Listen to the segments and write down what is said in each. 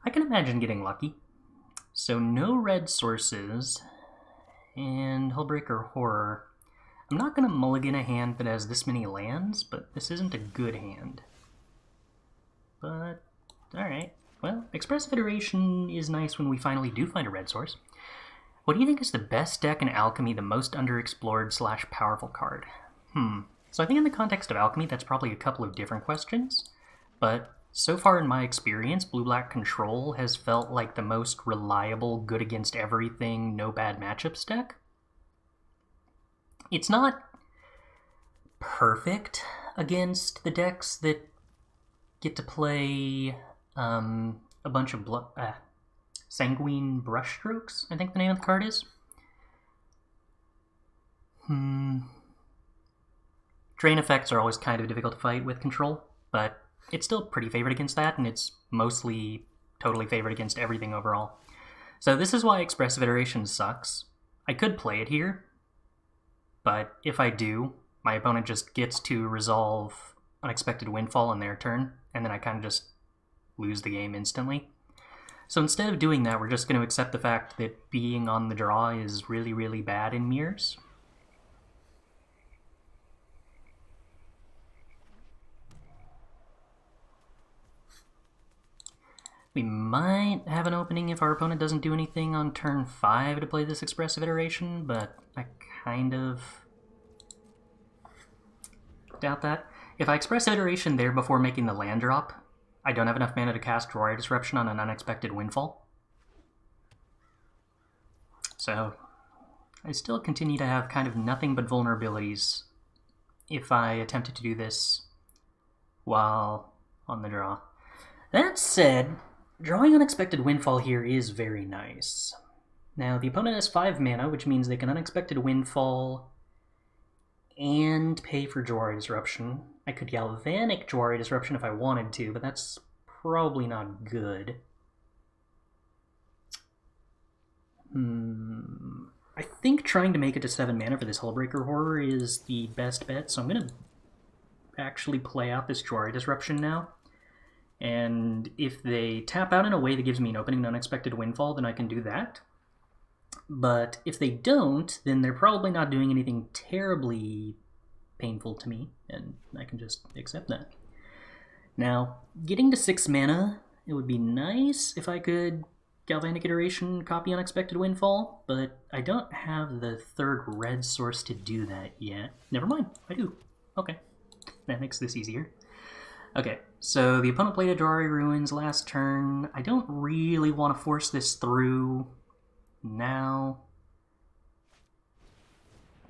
I can imagine getting lucky. So no red sources, and Hullbreaker Horror. I'm not going to mulligan a hand that has this many lands, but this isn't a good hand. But, alright. Well, Expressive Iteration is nice when we finally do find a red source. What do you think is the best deck in Alchemy, the most underexplored / powerful card? So I think in the context of Alchemy, that's probably a couple of different questions. But so far in my experience, Blue-Black Control has felt like the most reliable, good against everything, no bad matchups deck. It's not perfect against the decks that get to play a bunch of Sanguine Brushstrokes, I think the name of the card is. Drain effects are always kind of difficult to fight with Control, but it's still pretty favored against that, and it's mostly totally favored against everything overall. So this is why Expressive Iteration sucks. I could play it here, but if I do, my opponent just gets to resolve Unexpected Windfall on their turn, and then I kind of just lose the game instantly. So instead of doing that, we're just going to accept the fact that being on the draw is really, really bad in mirrors. We might have an opening if our opponent doesn't do anything on turn 5 to play this Expressive Iteration, but I kind of doubt that. If I Expressive Iteration there before making the land drop, I don't have enough mana to cast Roaring Disruption on an Unexpected Windfall. So I still continue to have kind of nothing but vulnerabilities if I attempted to do this while on the draw. That said, drawing Unexpected Windfall here is very nice. Now, the opponent has 5 mana, which means they can Unexpected Windfall and pay for Jwari Disruption. I could Galvanic Jwari Disruption if I wanted to, but that's probably not good. I think trying to make it to 7 mana for this Hullbreaker Horror is the best bet, so I'm going to actually play out this Jwari Disruption now. And if they tap out in a way that gives me an opening to Unexpected Windfall, then I can do that. But if they don't, then they're probably not doing anything terribly painful to me, and I can just accept that. Now, getting to 6 mana, it would be nice if I could Galvanic Iteration copy Unexpected Windfall, but I don't have the 3rd red source to do that yet. Never mind, I do. Okay, that makes this easier. Okay, so the opponent played a Jwari Ruins last turn. I don't really want to force this through now.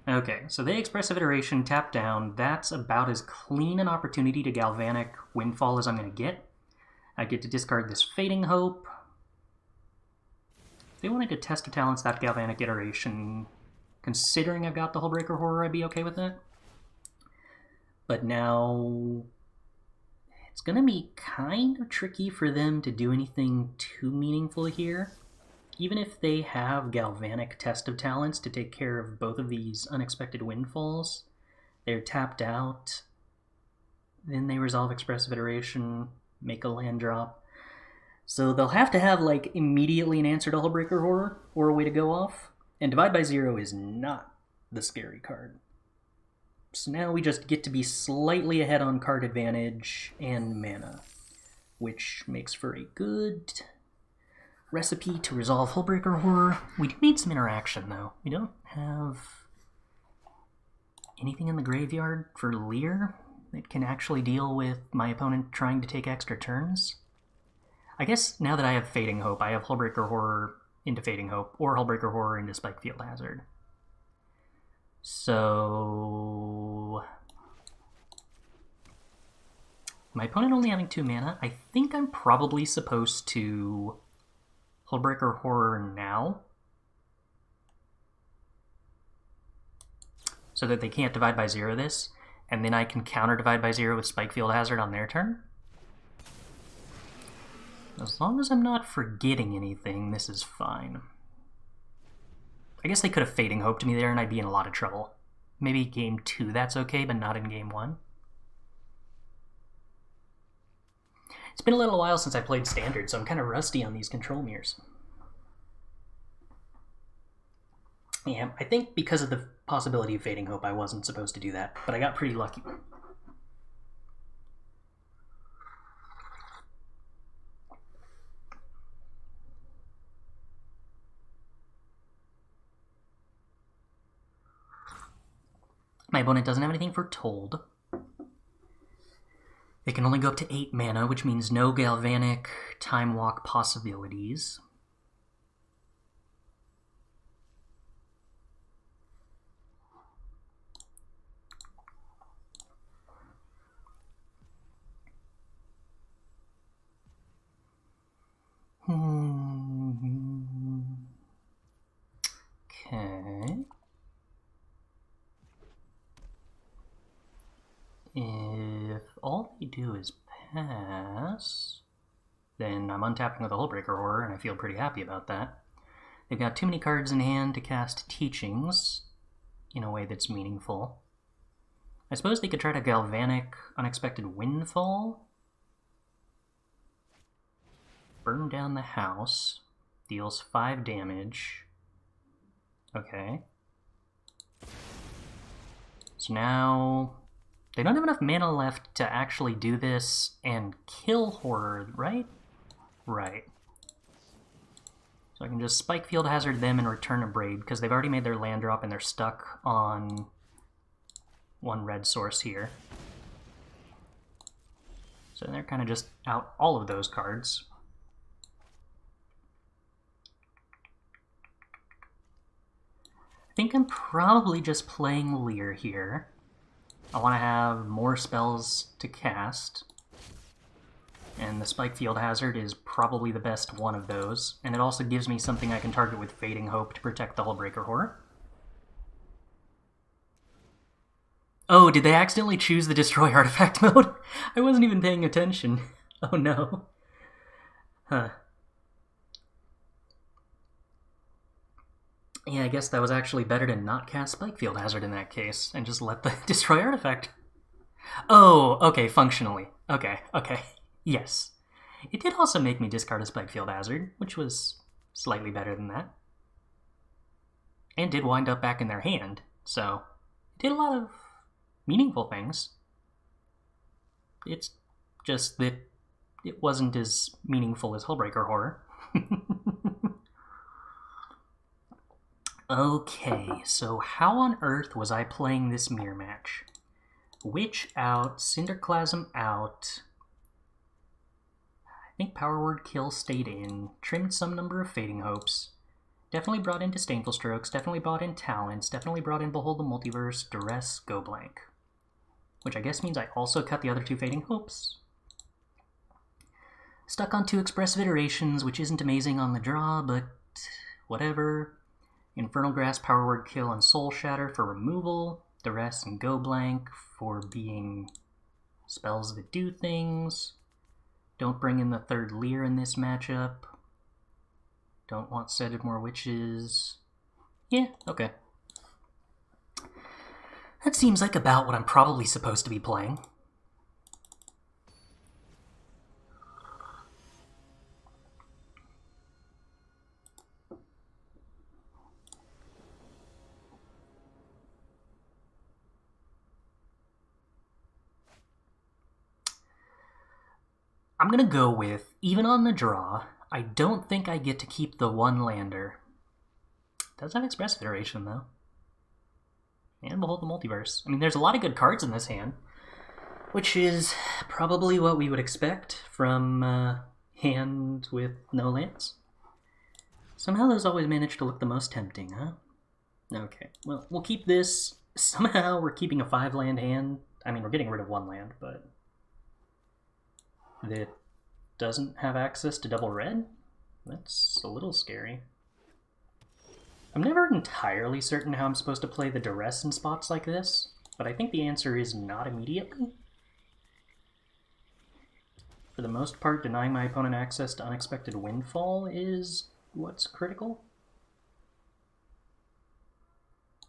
Okay, so they Expressive Iteration, tap down. That's about as clean an opportunity to Galvanic Windfall as I'm going to get. I get to discard this Fading Hope. If they wanted to test of talents that Galvanic Iteration, considering I've got the Hullbreaker Horror, I'd be okay with that. But now it's going to be kind of tricky for them to do anything too meaningful here. Even if they have Galvanic Test of Talents to take care of both of these Unexpected Windfalls, they're tapped out, then they resolve Expressive Iteration, make a land drop. So they'll have to have, like, immediately an answer to Hullbreaker Horror, or a way to go off, and Divide by Zero is not the scary card. So now we just get to be slightly ahead on card advantage and mana, which makes for a good recipe to resolve Hullbreaker Horror. We do need some interaction, though. We don't have anything in the graveyard for Leer that can actually deal with my opponent trying to take extra turns. I guess now that I have Fading Hope, I have Hullbreaker Horror into Fading Hope, or Hullbreaker Horror into Spikefield Hazard. So my opponent only having 2 mana, I think I'm probably supposed to Hullbreaker Horror now, so that they can't Divide by Zero this, and then I can counter Divide by Zero with Spikefield Hazard on their turn. As long as I'm not forgetting anything, this is fine. I guess they could have Fading Hope to me there and I'd be in a lot of trouble. Maybe game 2 that's okay, but not in game 1. It's been a little while since I played Standard, so I'm kind of rusty on these control mirrors. Yeah, I think because of the possibility of Fading Hope, I wasn't supposed to do that, but I got pretty lucky. My opponent doesn't have anything for Told. They can only go up to 8 mana, which means no Galvanic Time Walk possibilities. Okay. If all they do is pass, then I'm untapping with a Hullbreaker Horror, and I feel pretty happy about that. They've got too many cards in hand to cast Teachings in a way that's meaningful. I suppose they could try to Galvanic Unexpected Windfall. Burn down the house. Deals 5 damage. Okay. So now they don't have enough mana left to actually do this and kill Horror, right? Right. So I can just Spike Field Hazard them and return a Braid, because they've already made their land drop and they're stuck on 1 red source here. So they're kind of just out all of those cards. I think I'm probably just playing Leer here. I want to have more spells to cast, and the Spike Field Hazard is probably the best one of those, and it also gives me something I can target with Fading Hope to protect the Hullbreaker Horror. Oh, did they accidentally choose the Destroy Artifact mode? I wasn't even paying attention. Oh no. Huh. Yeah, I guess that was actually better to not cast Spike Field Hazard in that case, and just let the Destroy Artifact. Oh, okay, functionally. Okay. Yes. It did also make me discard a Spike Field Hazard, which was slightly better than that. And did wind up back in their hand, so it did a lot of meaningful things. It's just that it wasn't as meaningful as Hullbreaker Horror. Okay, so how on earth was I playing this mirror match? Witch out, Cinderclasm out. I think Power Word Kill stayed in, trimmed some number of Fading Hopes, definitely brought in Disdainful Strokes, definitely brought in Talents, definitely brought in Behold the Multiverse, Duress, Go Blank. Which I guess means I also cut the other 2 Fading Hopes. Stuck on 2 Expressive Iterations, which isn't amazing on the draw, but whatever. Infernal Grasp, Power Word Kill, and Soul Shatter for removal. Duress and Go Blank for being spells that do things. Don't bring in the 3rd Leer in this matchup. Don't want Set of More Witches. Yeah, okay. That seems like about what I'm probably supposed to be playing. I'm gonna go with, even on the draw, I don't think I get to keep the 1 lander. Does have Expressive Iteration, though. And Behold the Multiverse. I mean, there's a lot of good cards in this hand, which is probably what we would expect from hand with no lands. Somehow those always manage to look the most tempting, huh? Okay, well, we'll keep this. Somehow we're keeping a 5-land hand. I mean, we're getting rid of 1 land, but that doesn't have access to double red? That's a little scary. I'm never entirely certain how I'm supposed to play the Duress in spots like this, but I think the answer is not immediately. For the most part, denying my opponent access to Unexpected Windfall is what's critical.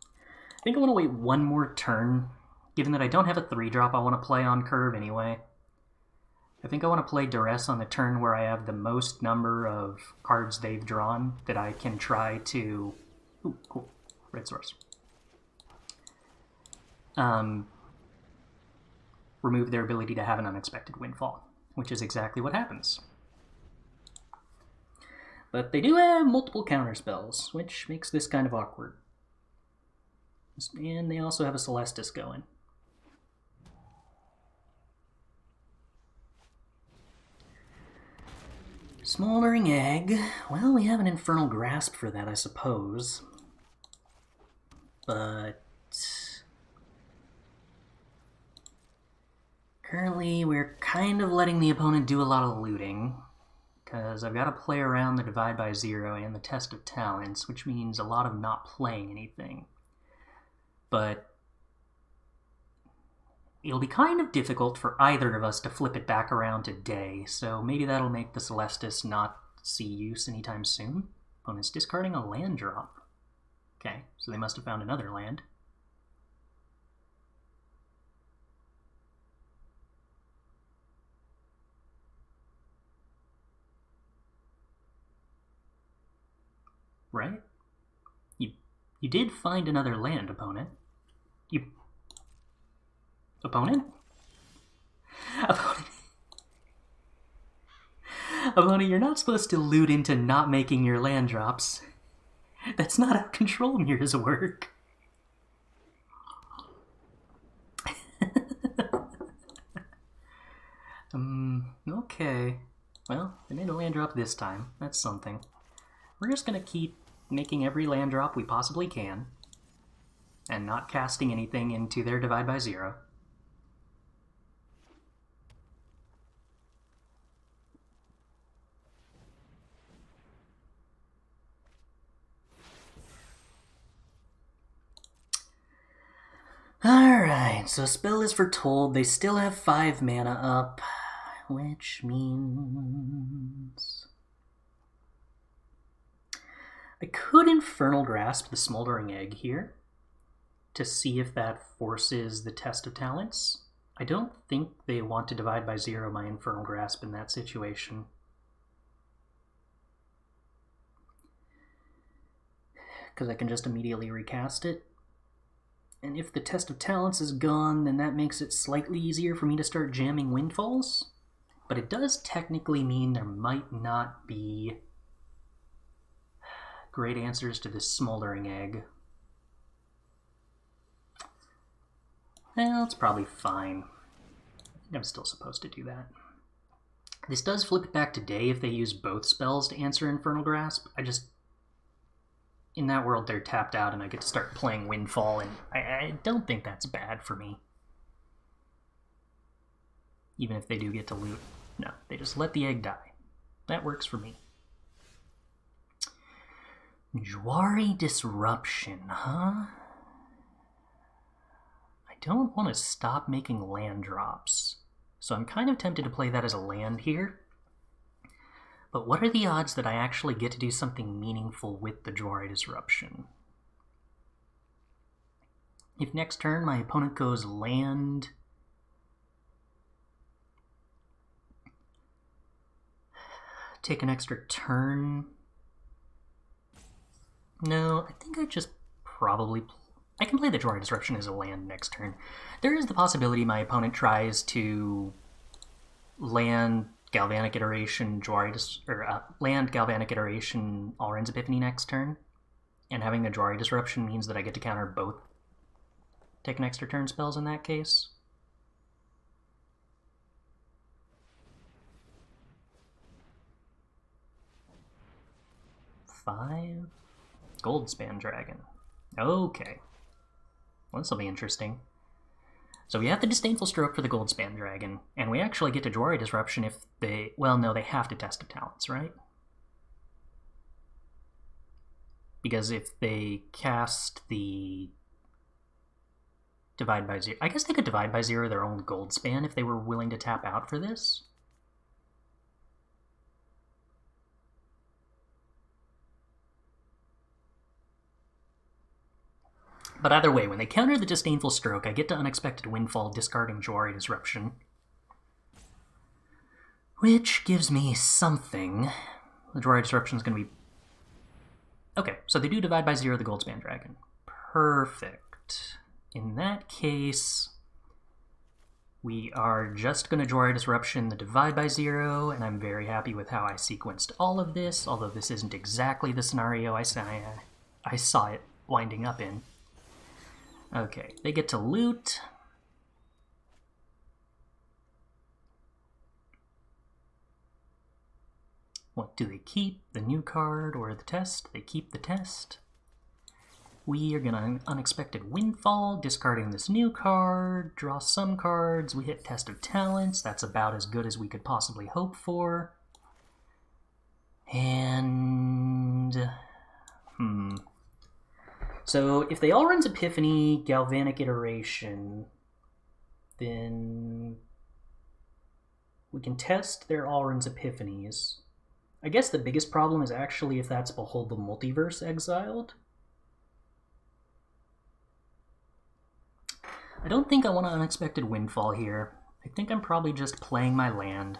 I think I want to wait 1 more turn, given that I don't have a 3-drop I want to play on curve anyway. I think I want to play Duress on the turn where I have the most number of cards they've drawn that I can try to... Ooh, cool. Red source. Remove their ability to have an unexpected windfall, which is exactly what happens. But they do have multiple counter spells, which makes this kind of awkward. And they also have a Celestis going. Smoldering Egg. Well, we have an Infernal Grasp for that, I suppose. But... currently, we're kind of letting the opponent do a lot of looting, because I've got to play around the Divide by Zero and the Test of Talents, which means a lot of not playing anything. But it'll be kind of difficult for either of us to flip it back around today, so maybe that'll make the Celestis not see use anytime soon. Opponent's discarding a land drop. Okay, so they must have found another land. Right? You did find another land, opponent. Opponent? Opponent, you're not supposed to loot into not making your land drops. That's not how control mirrors work. Okay. Well, they made a land drop this time. That's something. We're just gonna keep making every land drop we possibly can, and not casting anything into their Divide by Zero. Alright, so spell is foretold. They still have 5 mana up, which means... I could Infernal Grasp the Smoldering Egg here to see if that forces the Test of Talents. I don't think they want to Divide by Zero my Infernal Grasp in that situation. Because I can just immediately recast it. And if the Test of Talents is gone, then that makes it slightly easier for me to start jamming Windfalls. But it does technically mean there might not be great answers to this Smoldering Egg. Well, it's probably fine. I think I'm still supposed to do that. This does flip it back to day if they use both spells to answer Infernal Grasp. In that world, they're tapped out and I get to start playing Windfall, and I don't think that's bad for me. Even if they do get to loot. No, they just let the egg die. That works for me. Jwari Disruption, huh? I don't want to stop making land drops, so I'm kind of tempted to play that as a land here. But what are the odds that I actually get to do something meaningful with the Jwari Disruption? If next turn my opponent goes land... take an extra turn... No, I think I just probably... I can play the Jwari Disruption as a land next turn. There is the possibility my opponent tries to land Galvanic Iteration, land Galvanic Iteration, Alrund's Epiphany next turn, and having the Jwari Disruption means that I get to counter both take an extra turn spells in that case. Five Goldspan Dragon. Okay. Well, this will be interesting. So we have the Disdainful Stroke for the Goldspan Dragon, and we actually get to Jwari Disruption if they... Well, no, they have to Test of Talents, right? Because if they cast the Divide by Zero... I guess they could Divide by Zero their own Goldspan if they were willing to tap out for this. But either way, when they counter the Disdainful Stroke, I get to Unexpected Windfall, discarding Jwari Disruption. Which gives me something. The Jwari Disruption is going to be... Okay, so they do divide by 0 the Goldspan Dragon. Perfect. In that case, we are just going to Jwari Disruption the divide by 0, and I'm very happy with how I sequenced all of this, although this isn't exactly the scenario I saw it winding up in. Okay, they get to loot. What do they keep? The new card or the test? They keep the test. We are gonna Unexpected Windfall, discarding this new card, draw some cards, we hit Test of Talents, that's about as good as we could possibly hope for. And... So if they all runs Epiphany, Galvanic Iteration, then we can test their all runs Epiphanies. I guess the biggest problem is actually if that's Behold the Multiverse exiled. I don't think I want an Unexpected Windfall here. I think I'm probably just playing my land.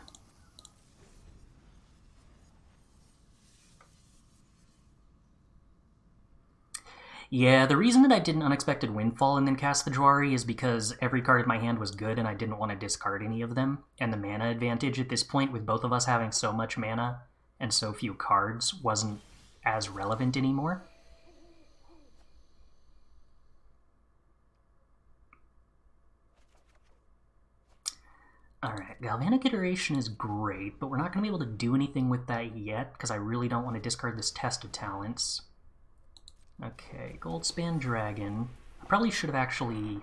Yeah, the reason that I did an Unexpected Windfall and then cast the Jwari is because every card in my hand was good and I didn't want to discard any of them. And the mana advantage at this point, with both of us having so much mana and so few cards, wasn't as relevant anymore. Alright, Galvanic Iteration is great, but we're not going to be able to do anything with that yet, because I really don't want to discard this Test of Talents. Okay, Goldspan Dragon. I probably should have actually...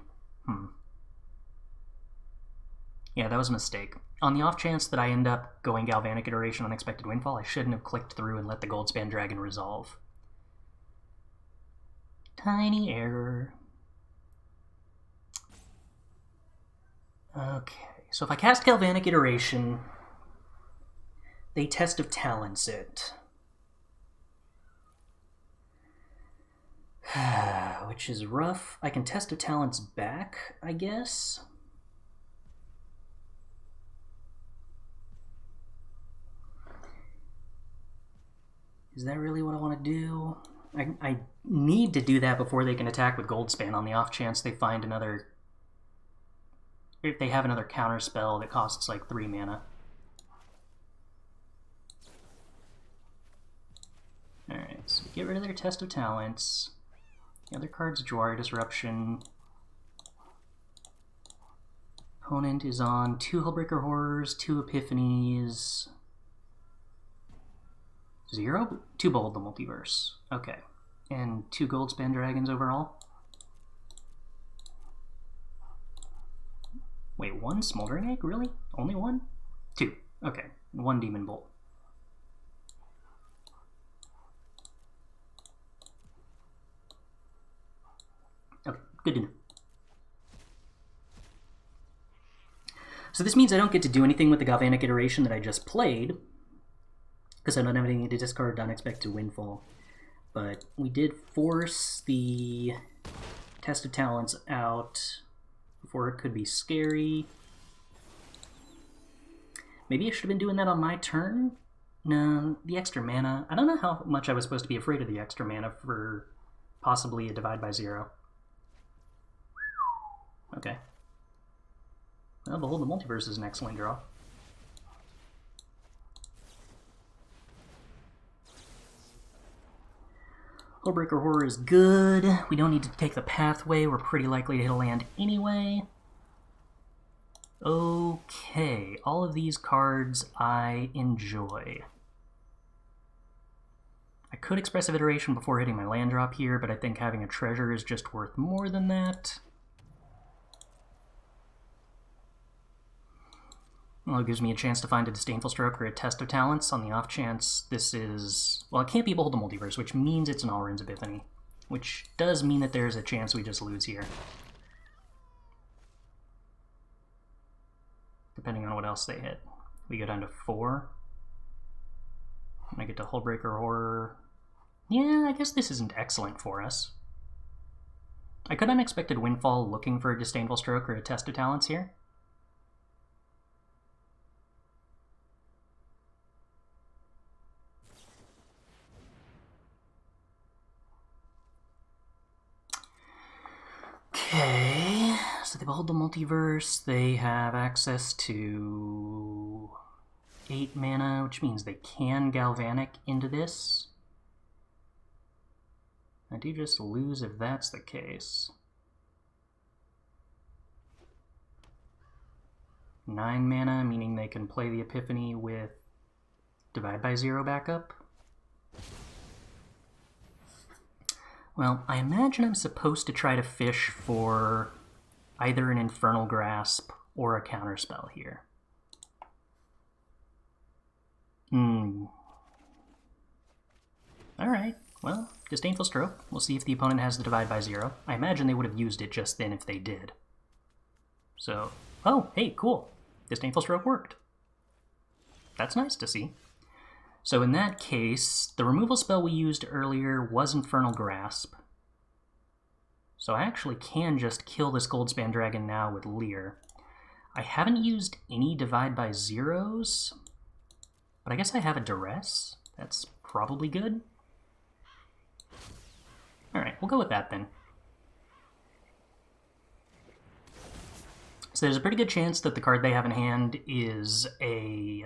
Yeah, that was a mistake. On the off chance that I end up going Galvanic Iteration Unexpected Windfall, I shouldn't have clicked through and let the Goldspan Dragon resolve. Tiny error. Okay, so if I cast Galvanic Iteration, they Test of Talents it. Which is rough. I can Test of Talents back, I guess. Is that really what I want to do? I need to do that before they can attack with Goldspan on the off chance they find another... If they have another counter spell that costs like 3 mana. Alright, so get rid of their Test of Talents. The other card's Jwari Disruption. Opponent is on 2 Hullbreaker Horrors, 2 Epiphanies... 0? 2 Behold the Multiverse. Okay. And 2 Goldspan Dragons overall? Wait, 1 Smoldering Egg? Really? Only 1? 2. Okay. 1 Demon Bolt. Okay, good to know. So this means I don't get to do anything with the Galvanic Iteration that I just played, because I don't have anything to discard Unexpected Windfall. But we did force the Test of Talents out before it could be scary. Maybe I should have been doing that on my turn? No, the extra mana. I don't know how much I was supposed to be afraid of the extra mana for possibly a divide by 0. Okay. Well, Behold the Multiverse is an excellent draw. Hullbreaker Horror is good. We don't need to take the pathway. We're pretty likely to hit a land anyway. Okay, all of these cards I enjoy. I could Expressive Iteration before hitting my land drop here, but I think having a treasure is just worth more than that. Well, it gives me a chance to find a Disdainful Stroke or a Test of Talents on the off chance this is... Well, it can't be Behold the Multiverse, which means it's an All-Runes Epiphany. Which does mean that there's a chance we just lose here. Depending on what else they hit. We go down to 4. And I get to Hullbreaker Horror. Yeah, I guess this isn't excellent for us. I could Unexpected Windfall looking for a Disdainful Stroke or a Test of Talents here. Okay, so they behold the multiverse. They have access to 8 mana, which means they can Galvanic into this. I do just lose if that's the case. 9 mana, meaning they can play the Epiphany with Divide by 0 backup. Well, I imagine I'm supposed to try to fish for either an Infernal Grasp or a counterspell here. Alright, well, Disdainful Stroke. We'll see if the opponent has the Divide by 0. I imagine they would have used it just then if they did. So, oh, hey, cool. Disdainful Stroke worked. That's nice to see. So in that case, the removal spell we used earlier was Infernal Grasp. So I actually can just kill this Goldspan Dragon now with Leer. I haven't used any Divide by Zeros, but I guess I have a Duress. That's probably good. Alright, we'll go with that then. So there's a pretty good chance that the card they have in hand is a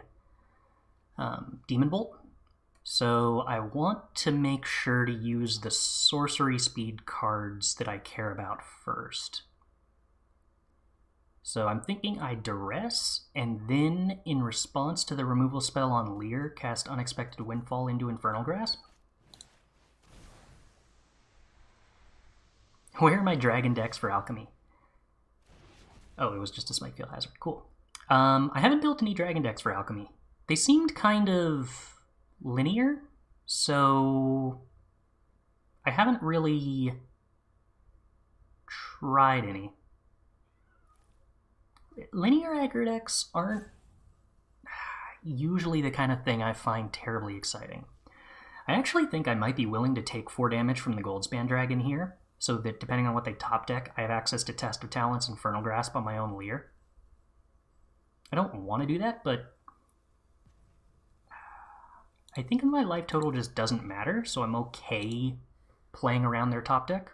Demon Bolt. So I want to make sure to use the sorcery speed cards that I care about first. So I'm thinking I Duress, and then in response to the removal spell on Leer, cast Unexpected Windfall into Infernal Grasp. Where are my dragon decks for alchemy? Oh, it was just a Smitefield Hazard. Cool. I haven't built any dragon decks for alchemy. They seemed kind of linear, so I haven't really tried any. Linear aggro decks aren't usually the kind of thing I find terribly exciting. I actually think I might be willing to take 4 damage from the Goldspan Dragon here, so that depending on what they top deck, I have access to Test of Talents, Infernal Grasp on my own Leer. I don't want to do that, but I think my life total just doesn't matter, so I'm okay playing around their top deck.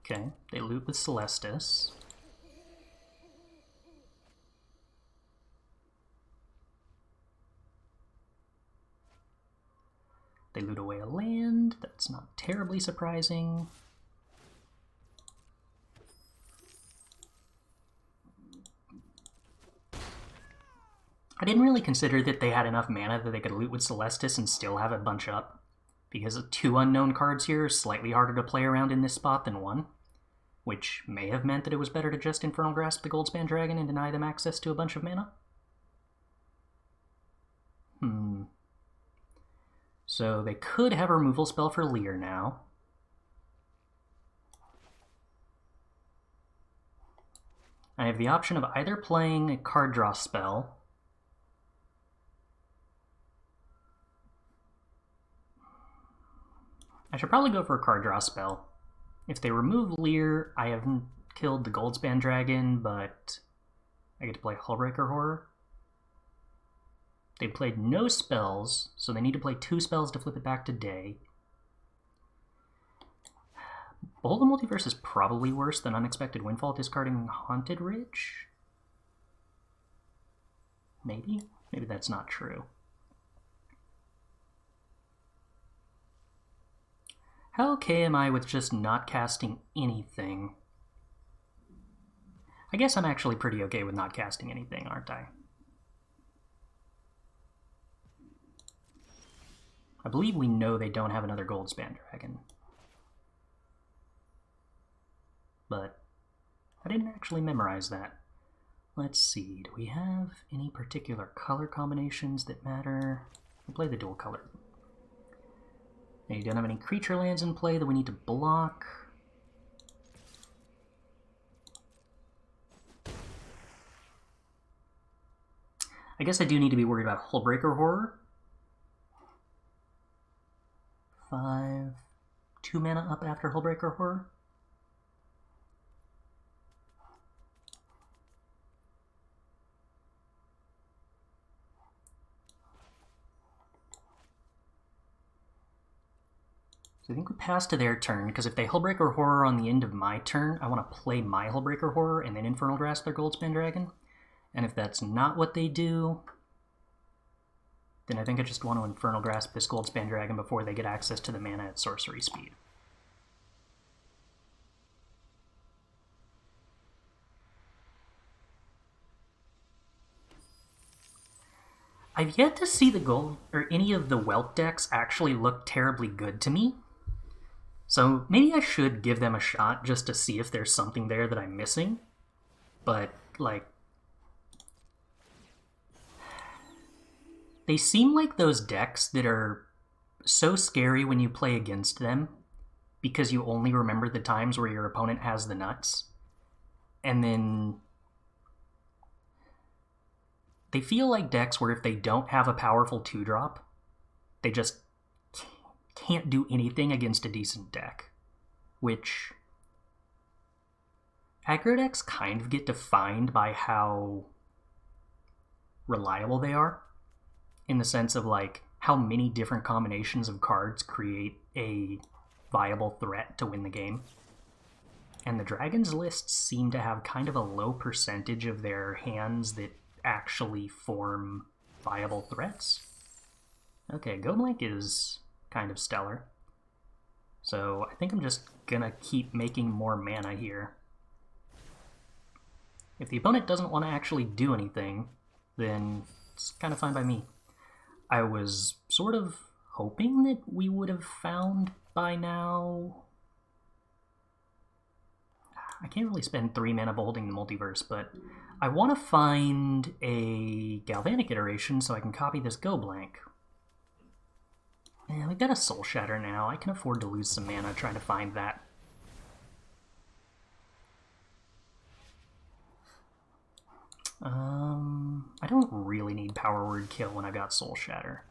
Okay, they loot with Celestis. They loot away a land. That's not terribly surprising. I didn't really consider that they had enough mana that they could loot with Celestis and still have it bunch up, because 2 unknown cards here are slightly harder to play around in this spot than 1, which may have meant that it was better to just Infernal Grasp the Goldspan Dragon and deny them access to a bunch of mana. So they could have a removal spell for Leer now. I have the option of either playing a card draw spell, I should probably go for a card draw spell. If they remove Leer, I haven't killed the Goldspan Dragon, but I get to play Hullbreaker Horror. They played no spells, so they need to play 2 spells to flip it back to day. Behold the Multiverse is probably worse than Unexpected Windfall, discarding Haunted Ridge? Maybe? Maybe that's not true. How okay am I with just not casting anything? I guess I'm actually pretty okay with not casting anything, aren't I? I believe we know they don't have another Goldspan Dragon. But I didn't actually memorize that. Let's see, do we have any particular color combinations that matter? We'll play the dual color. You don't have any creature lands in play that we need to block. I guess I do need to be worried about Hullbreaker Horror. 5, 2 mana up after Hullbreaker Horror. I think we pass to their turn, because if they Hullbreaker Horror on the end of my turn, I want to play my Hullbreaker Horror and then Infernal Grasp their Goldspan Dragon. And if that's not what they do, then I think I just want to Infernal Grasp this Goldspan Dragon before they get access to the mana at sorcery speed. I've yet to see the gold or any of the Whelp decks actually look terribly good to me. So maybe I should give them a shot just to see if there's something there that I'm missing. But, like, they seem like those decks that are so scary when you play against them because you only remember the times where your opponent has the nuts. And then they feel like decks where if they don't have a powerful 2-drop, they just can't do anything against a decent deck. Which aggro decks kind of get defined by how reliable they are, in the sense of like how many different combinations of cards create a viable threat to win the game. And the Dragons lists seem to have kind of a low percentage of their hands that actually form viable threats. Okay, Go Blank is kind of stellar. So I think I'm just gonna keep making more mana here. If the opponent doesn't want to actually do anything, then it's kind of fine by me. I was sort of hoping that we would have found by now... I can't really spend 3 mana beholding the multiverse, but I want to find a Galvanic iteration so I can copy this Go Blank. Yeah, we've got a Soul Shatter now. I can afford to lose some mana trying to find that. I don't really need Power Word Kill when I've got Soul Shatter.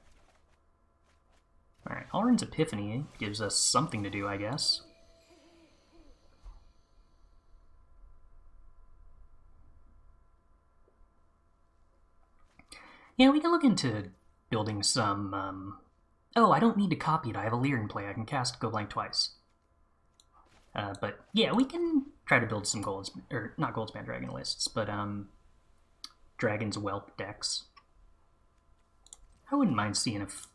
Alright, Alrund's Epiphany gives us something to do, I guess. Yeah, we can look into building some, oh, I don't need to copy it. I have a Leer in play. I can cast Go Blank twice. But yeah, we can try to build some not Goldspan Dragon lists, but Dragon's Whelp decks. I wouldn't mind seeing if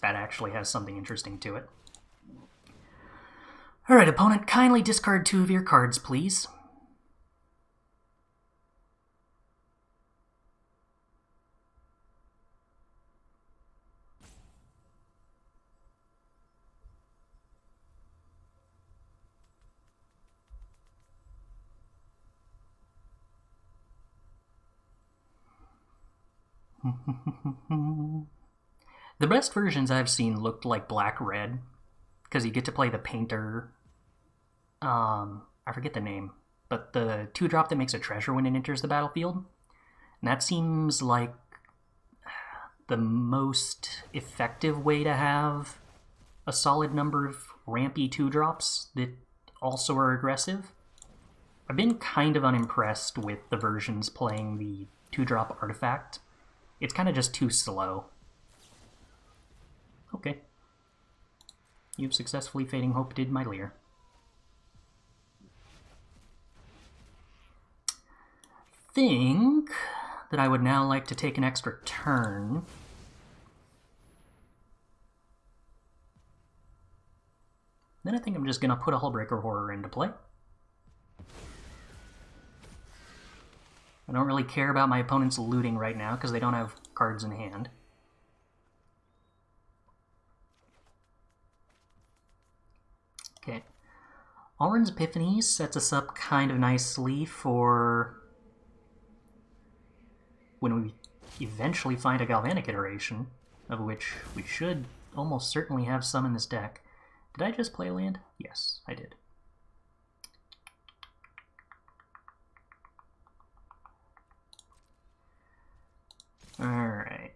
that actually has something interesting to it. Alright, opponent, kindly discard 2 of your cards, please. The best versions I've seen looked like black-red, because you get to play the painter. I forget the name, but the 2-drop that makes a treasure when it enters the battlefield. And that seems like the most effective way to have a solid number of rampy 2-drops that also are aggressive. I've been kind of unimpressed with the versions playing the 2-drop artifact. It's kind of just too slow. Okay. You've successfully Fading Hope-did my Leer. Think that I would now like to take an extra turn. Then I think I'm just going to put a Hullbreaker Horror into play. I don't really care about my opponent's looting right now because they don't have cards in hand. Okay. Alrund's Epiphany sets us up kind of nicely for when we eventually find a Galvanic iteration, of which we should almost certainly have some in this deck. Did I just play a land? Yes, I did. Alright.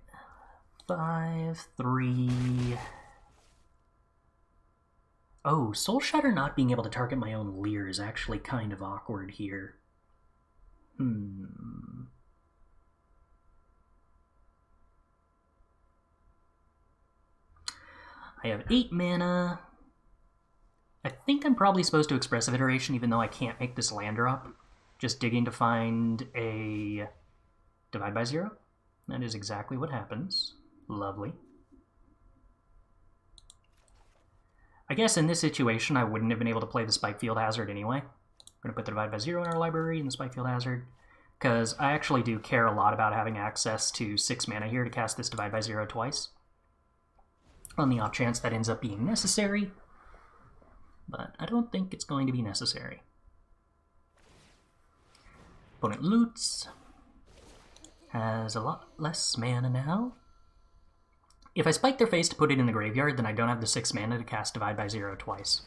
5, 3... Oh, Soul Shatter not being able to target my own Leer is actually kind of awkward here. I have 8 mana. I think I'm probably supposed to Expressive Iteration even though I can't make this land drop. Just digging to find a Divide by Zero. That is exactly what happens. Lovely. I guess in this situation I wouldn't have been able to play the Spike Field Hazard anyway. I'm going to put the Divide by Zero in our library and the Spike Field Hazard, because I actually do care a lot about having access to 6 mana here to cast this Divide by Zero twice. On the off chance that ends up being necessary, but I don't think it's going to be necessary. Opponent loots. Has a lot less mana now. If I spike their face to put it in the graveyard, then I don't have the 6 mana to cast Divide by Zero twice.